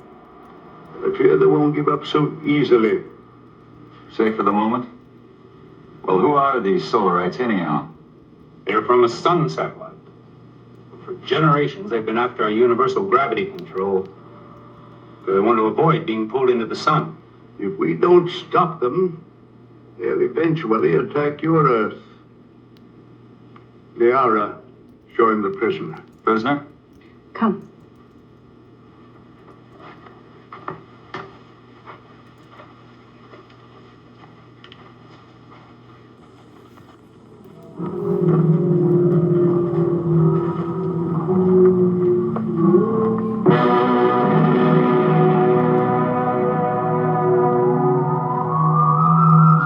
I fear they won't give up so easily. Safe for the moment? Well, who are these Solarites anyhow? They're from a sun satellite. For generations, they've been after our universal gravity control. They want to avoid being pulled into the sun. If we don't stop them, they'll eventually attack your Earth. Liara, show him the prisoner. Prisoner? Come.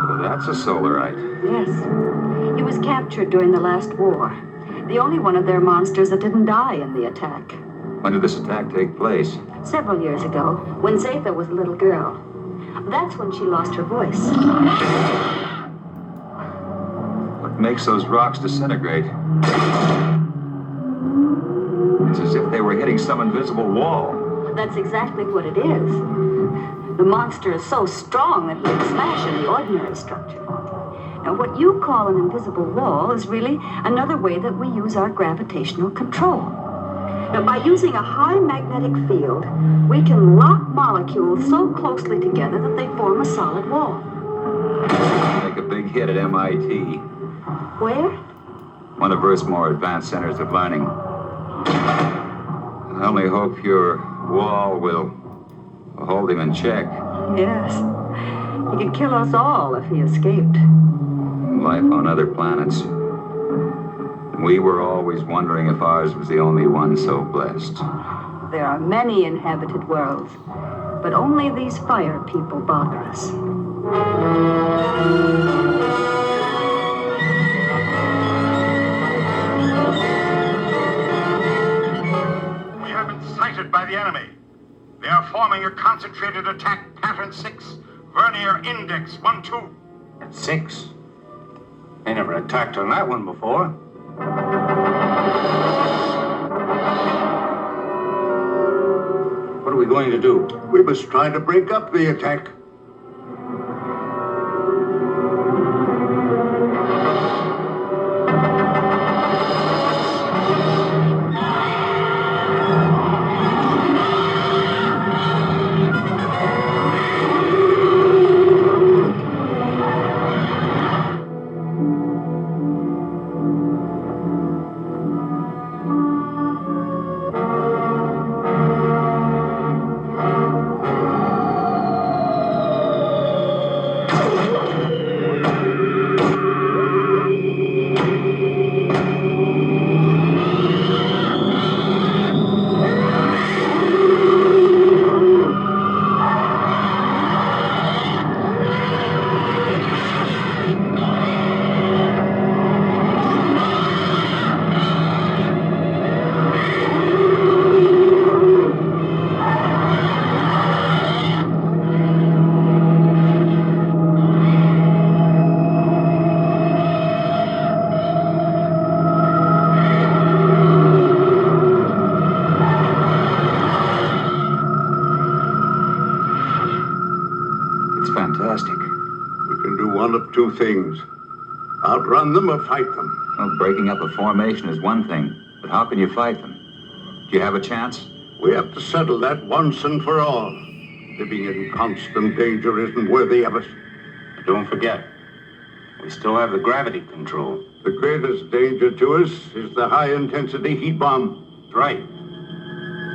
So that's a solarite. Yes. He was captured during the last war. The only one of their monsters that didn't die in the attack. When did this attack take place? Several years ago, when Zatha was a little girl. That's when she lost her voice. What makes those rocks disintegrate? It's as if they were hitting some invisible wall. That's exactly what it is. The monster is so strong that he can smash any ordinary structure. Now, what you call an invisible wall is really another way that we use our gravitational control. Now, by using a high magnetic field, we can lock molecules so closely together that they form a solid wall. Make a big hit at MIT, Where? one of Earth's more advanced centers of learning. I only hope your wall will hold him in check. Yes. He could kill us all if he escaped. Life on other planets. We were always wondering if ours was the only one so blessed. There are many inhabited worlds, but only these fire people bother us. We have been sighted by the enemy. They are forming a concentrated attack pattern 6, vernier index 1-2. That's 6. They never attacked on that one before. What are we going to do? We must try to break up the attack. Fantastic. We can do one of two things. Outrun them or fight them. Well, breaking up a formation is one thing, but how can you fight them? Do you have a chance? We have to settle that once and for all. Living in constant danger isn't worthy of us. Don't forget, we still have the gravity control. The greatest danger to us is the high-intensity heat bomb. That's right.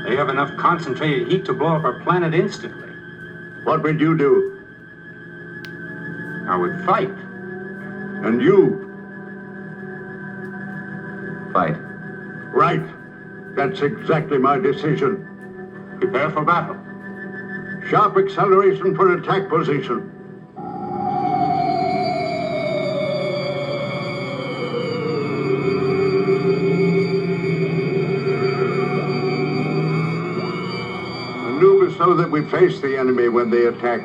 They have enough concentrated heat to blow up our planet instantly. What would you do? I would fight. And you? Fight. Right. That's exactly my decision. Prepare for battle. Sharp acceleration for attack position. Maneuver so that we face the enemy when they attack.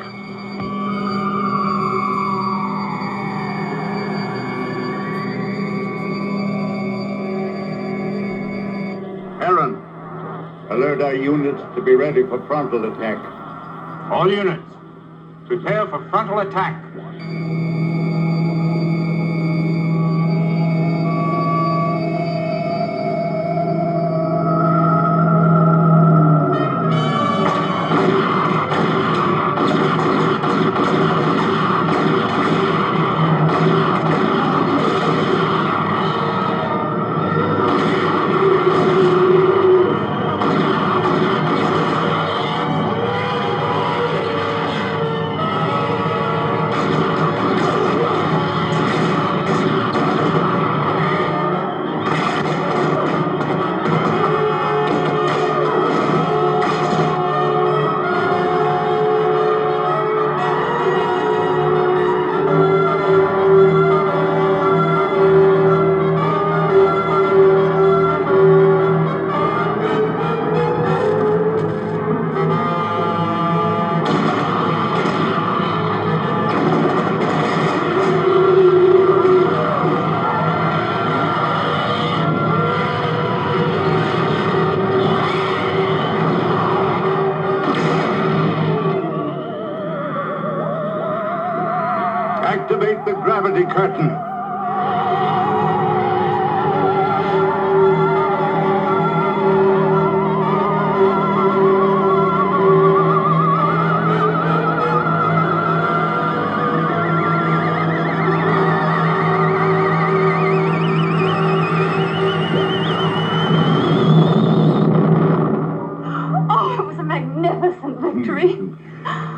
Aaron, alert our units to be ready for frontal attack. All units, prepare for frontal attack. Activate the gravity curtain. Oh, it was a magnificent victory.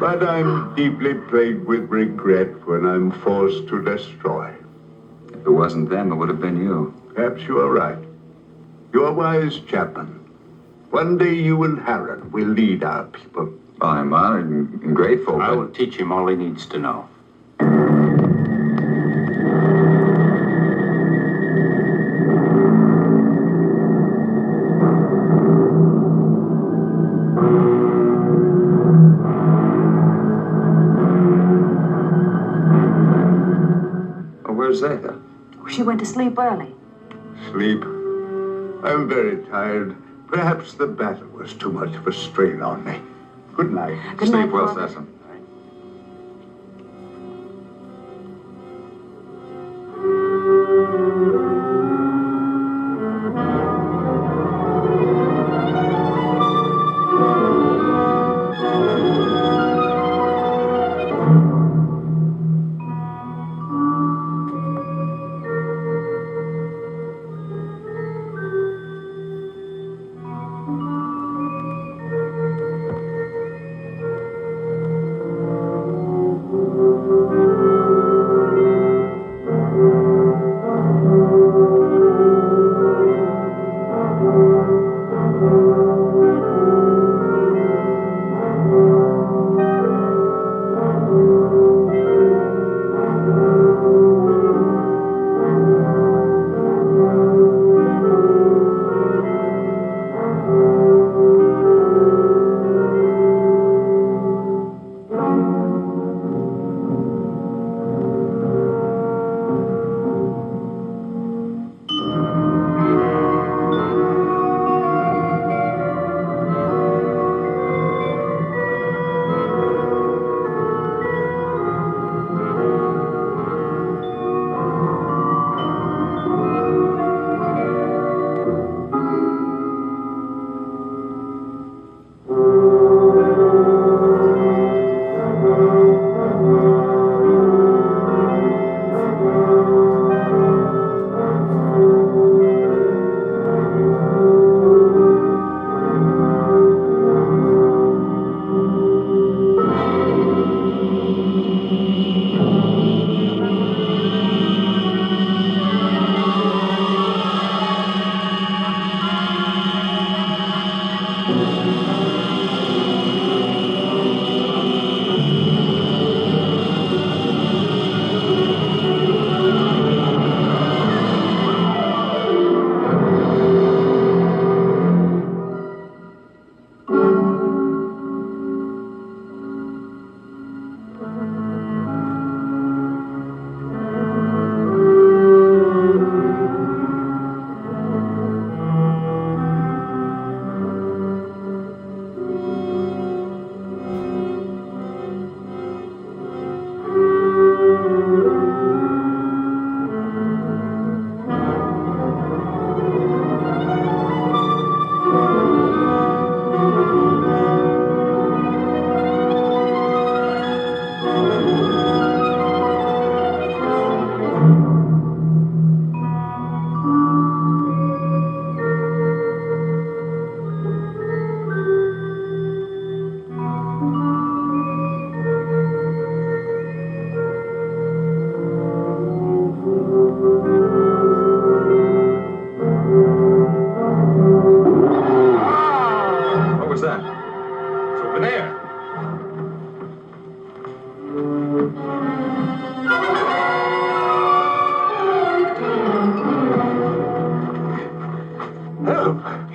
But I'm deeply plagued with regret when I'm forced to destroy. If it wasn't them, it would have been you. Perhaps you are right. You're wise, Chapman. One day you and Harrod will lead our people. Well, I'm honored and grateful, I but... will teach him all he needs to know. Oh, where's Zeta? She went to sleep early. Sleep. I'm very tired. Perhaps the battle was too much of a strain on me. Good night. Good Sleep night, well, Father.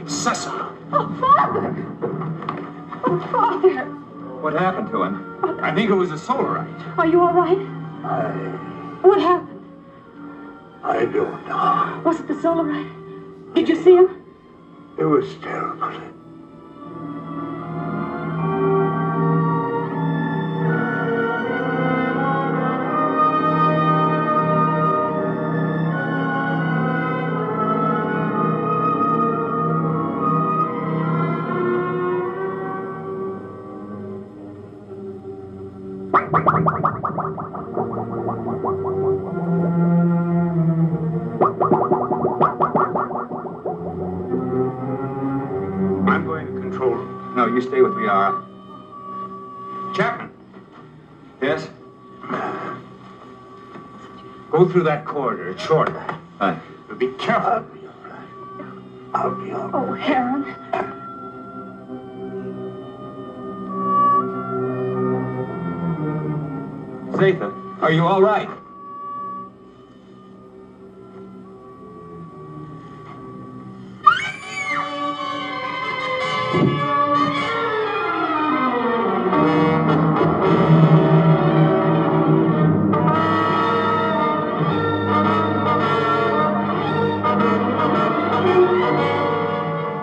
Cecil. Father! What happened to him? I think it was a solarite. Are you all right? What happened? I don't know. Was it the solarite? Did you see him? It was terrible. I'm going to control room. No, you stay with Liara. Chapman. Yes? Go through that corridor. It's shorter. Thank you. But be careful. I'll be all right. Oh, Heron. Zatha, are you all right?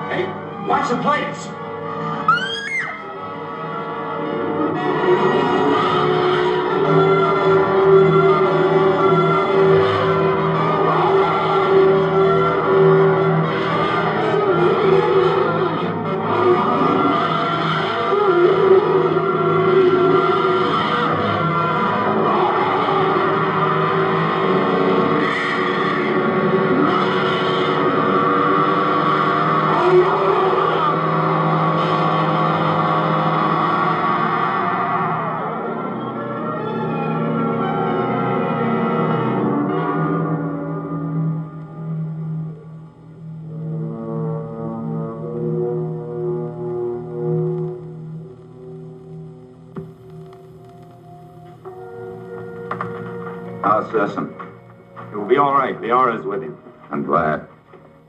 Hey, watch the plates! How's Sesson? It will be all right. Liara's with him. I'm glad.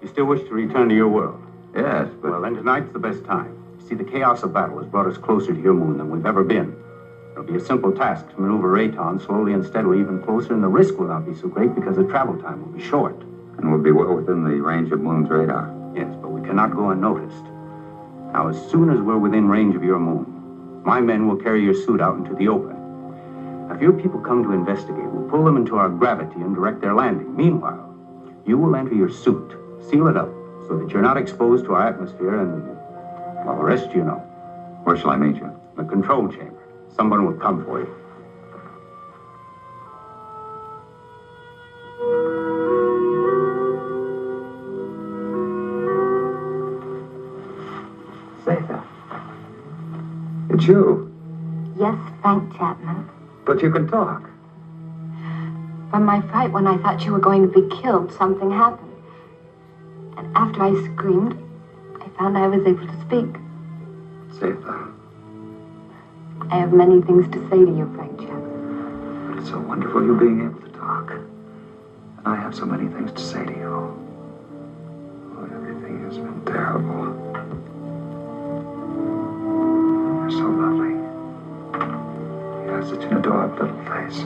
You still wish to return to your world? Yes, but... Well, then tonight's the best time. You see, the chaos of battle has brought us closer to your moon than we've ever been. It'll be a simple task to maneuver Rayton slowly and steadily even closer, and the risk will not be so great because the travel time will be short. And we'll be well within the range of Moon's radar. Yes, but we cannot go unnoticed. Now, as soon as we're within range of your moon, my men will carry your suit out into the open. Now, if your people come to investigate, we'll pull them into our gravity and direct their landing. Meanwhile, you will enter your suit, seal it up, so that you're not exposed to our atmosphere, and, well, the rest you know. Where shall I meet you? The control chamber. Someone will come for you. Zatha. It's you. Yes, Frank Chapman. But you can talk. From my fright when I thought you were going to be killed, something happened. And after I screamed, I found I was able to speak. Zatha. I have many things to say to you, Frank Chapman. But it's so wonderful you being able to talk. And I have so many things to say to you. Oh, everything has been terrible. You're so lovely. You have such an adorable little face.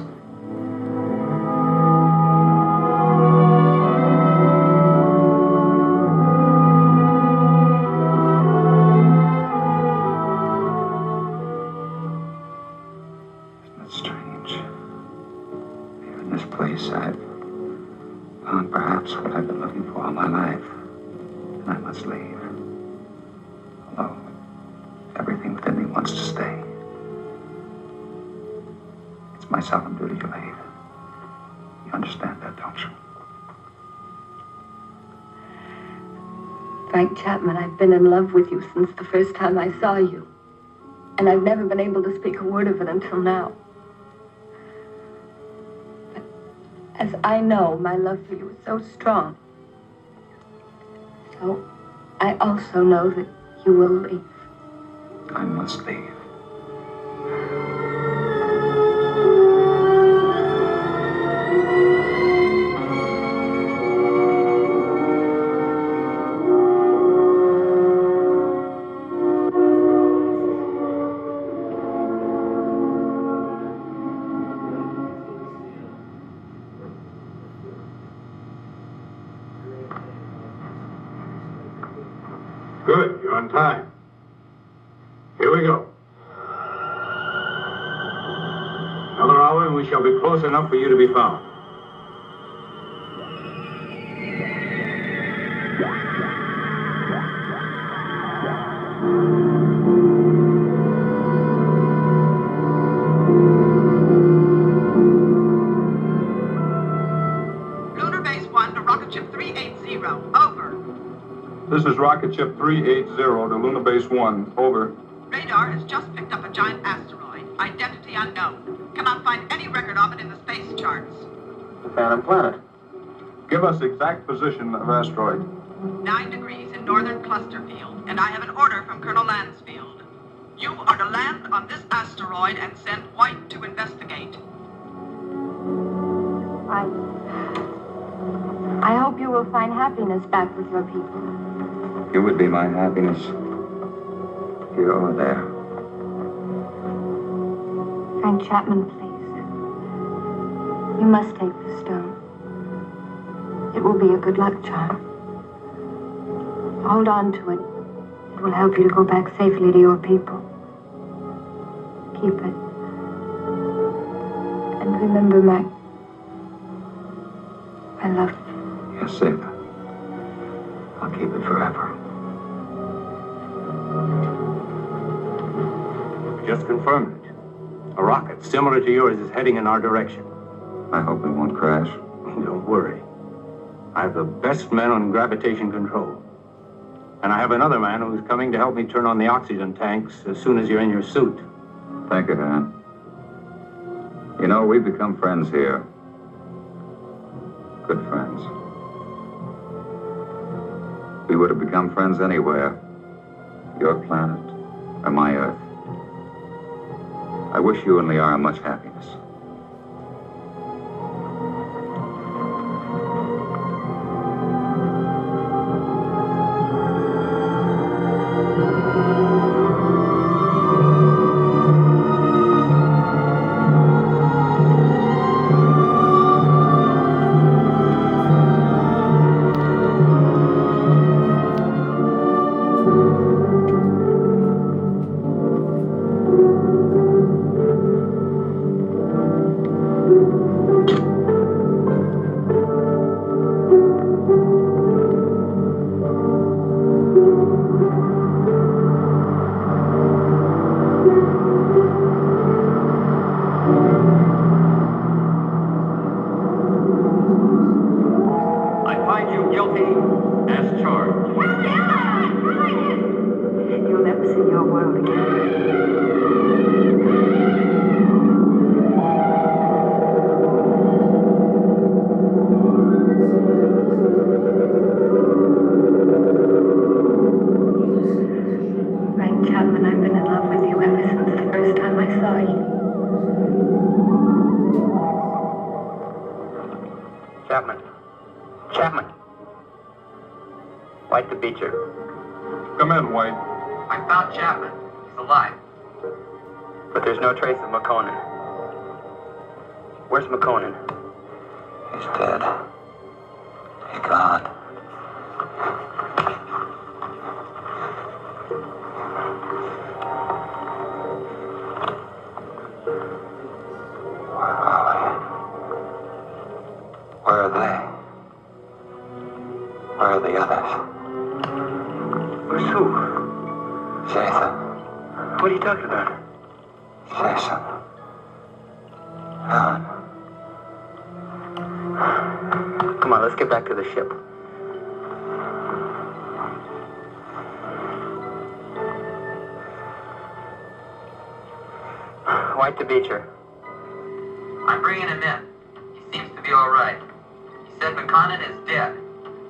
Isn't it strange? Here in this place, I've found perhaps what I've been looking for all my life. And I must leave. Although everything within me wants to stay. It's my solemn duty to leave. You understand that, don't you? Frank Chapman, I've been in love with you since the first time I saw you. And I've never been able to speak a word of it until now. But as I know, my love for you is so strong. So I also know that you will leave. I must leave. Good, you're on time. Here we go. Another hour and we shall be close enough for you to be found. This is rocket ship 380 to Lunar Base 1. Over. Radar has just picked up a giant asteroid. Identity unknown. Cannot find any record of it in the space charts. The Phantom Planet. Give us exact position of asteroid. 9 degrees in northern cluster field, and I have an order from Colonel Lansfield. You are to land on this asteroid and send White to investigate. I hope you will find happiness back with your people. You would be my happiness. You're over there. Frank Chapman, please. You must take the stone. It will be a good luck charm. Hold on to it. It will help you to go back safely to your people. Keep it. And remember, Mac, I love you. Yes, Zeta. I'll keep it forever. Just confirmed it. A rocket similar to yours is heading in our direction. I hope it won't crash. Don't worry. I have the best men on gravitation control. And I have another man who's coming to help me turn on the oxygen tanks as soon as you're in your suit. Thank you, Han. You know, we've become friends here. Good friends. We would have become friends anywhere. Your planet or my Earth. I wish you and Liara much happiness. Chapman. White to Beecher. Come in, White. I found Chapman. He's alive. But there's no trace of McConan. Where's McConan? He's dead. He's gone. Where are they? Where are the others? Who's who? Jason. What are you talking about? Jason. Helen. Come on, let's get back to the ship. White to Beecher. I'm bringing him in. He seems to be all right. He said McConan is dead.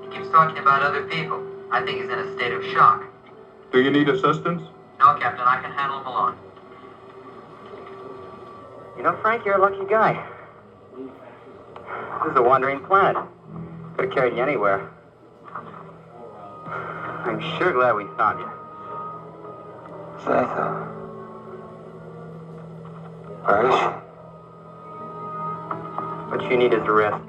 He keeps talking about other people. I think he's in a state of shock. Do you need assistance? No, Captain, I can handle him alone. You know, Frank, you're a lucky guy. This is a wandering planet. Could have carried you anywhere. I'm sure glad we found you. Zeta. Where is she? What you need is a rest.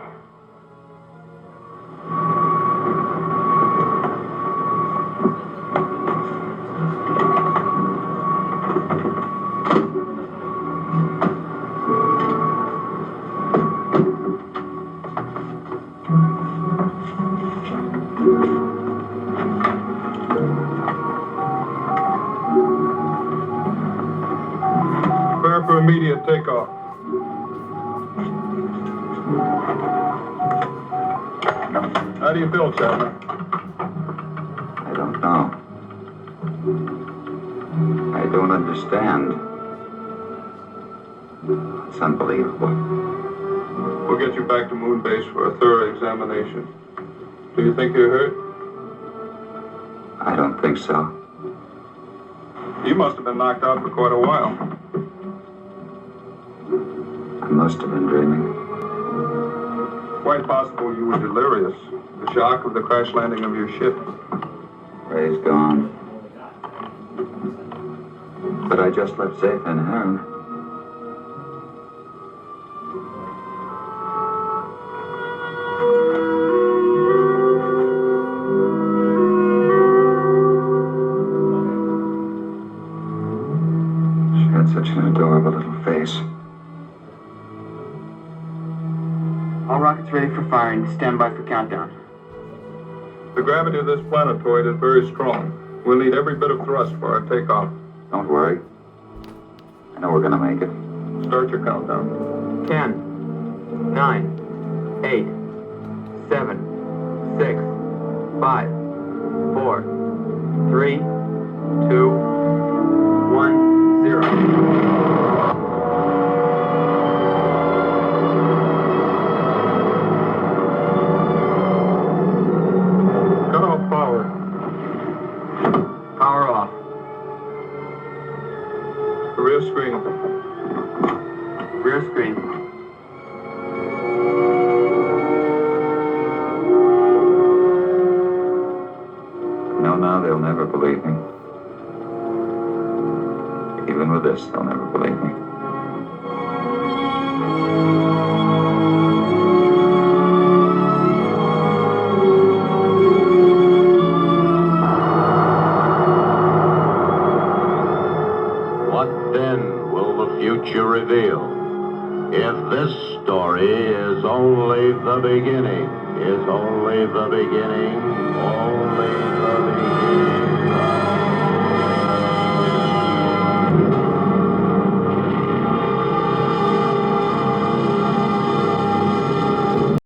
Prepare for immediate takeoff. How do you feel, Chapman? don't know. I don't understand. It's unbelievable. We'll get you back to Moon Base for a thorough examination. Do you think you're hurt? I don't think so. You must have been knocked out for quite a while. I must have been dreaming. Quite possible you were delirious. The shock of the crash landing of your ship. Ray's gone. But I just left safe in her. She had such an adorable little face. All rockets ready for firing. Stand by for countdown. The gravity of this planetoid is very strong. We'll need every bit of thrust for our takeoff. Don't worry. I know we're gonna make it. Start your countdown. 10, 9, 8, 7, 6, 5, 4, 3, 2, 1, 0. Cut off power. Power off. Rear screen. Rear screen. No, they'll never believe me. Even with this, they'll never believe me. What then will the future reveal? If this story is only the beginning, only the beginning.